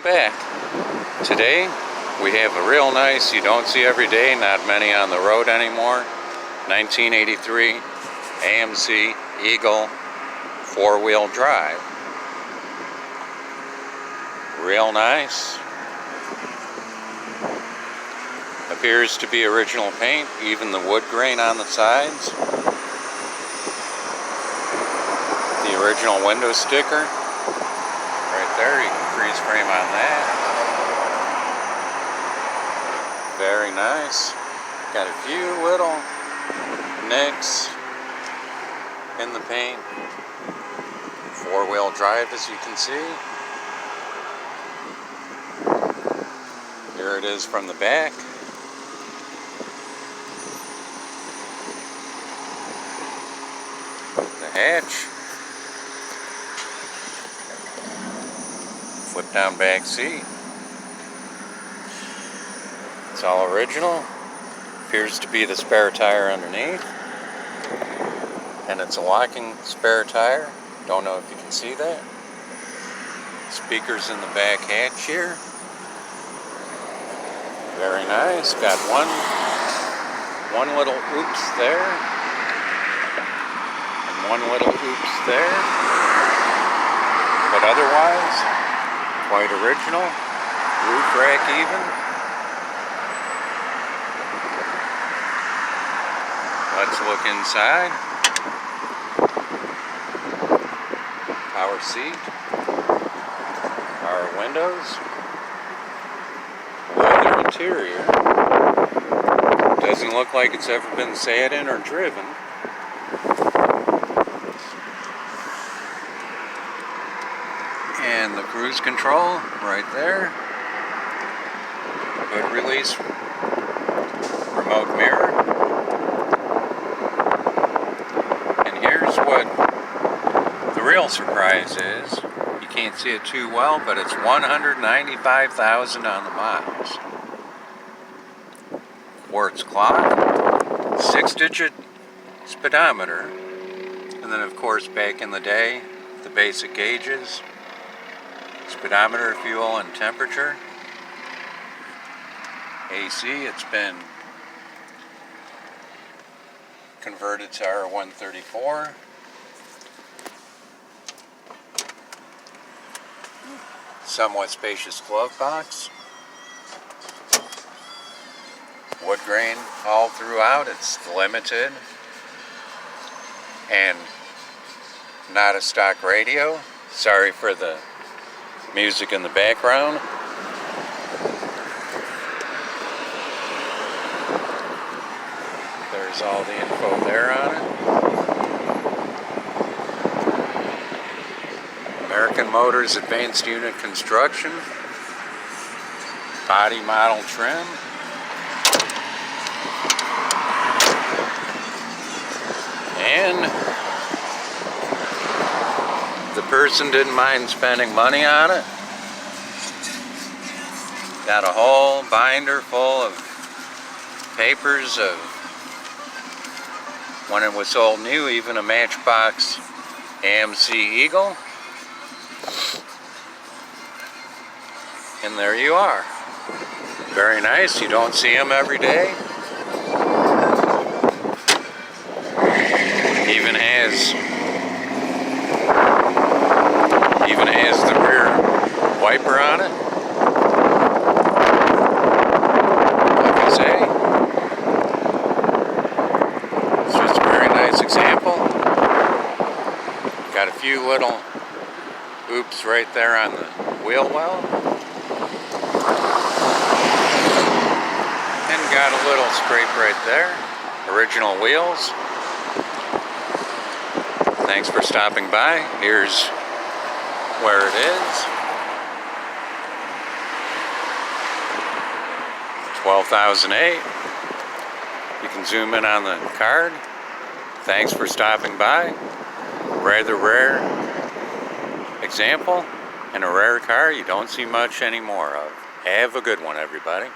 welcome back. Today we have a real nice, you don't see every day, not many on the road anymore, 1983 AMC Eagle four-wheel drive. Real nice. Appears to be original paint, even the wood grain on the sides. The original window sticker. Right there, you can freeze frame on that. Very nice. Got a few little nicks in the paint. Four-wheel drive, as you can see. Here it is from the back. The hatch. Flip down back seat. It's all original. Appears to be the spare tire underneath. And it's a locking spare tire. Don't know if you can see that. Speakers in the back hatch here. Very nice. Got one little oops there. And one little oops there. But otherwise, quite original. Roof rack even. Let's look inside. Power seat. Power windows. Leather interior. Doesn't look like it's ever been sat in or driven. And the cruise control right there. Hood release. Remote mirror. And here's what the real surprise is. You can't see it too well, but it's 195,000 on the miles. Quartz clock. 6-digit speedometer. And then of course back in the day, the basic gauges. Speedometer, fuel, and temperature. AC, it's been converted to R134. Somewhat spacious glove box. Wood grain all throughout. It's limited. And not a stock radio. Sorry for the music in the background. There's all the info there on it. American Motors Advanced Unit Construction. Body model trim. And the person didn't mind spending money on it. Got a whole binder full of papers of when it was sold new, even a Matchbox AMC Eagle. And there you are. Very nice. You don't see them every day. Even has the rear wiper on it. Like I say, it's just a very nice example. Got a few little oops right there on the wheel well. And got a little scrape right there. Original wheels. Thanks for stopping by. Here's where it is. 12,008. You can zoom in on the card. Thanks for stopping by. Rather rare example and a rare car you don't see much anymore of. Have a good one, everybody.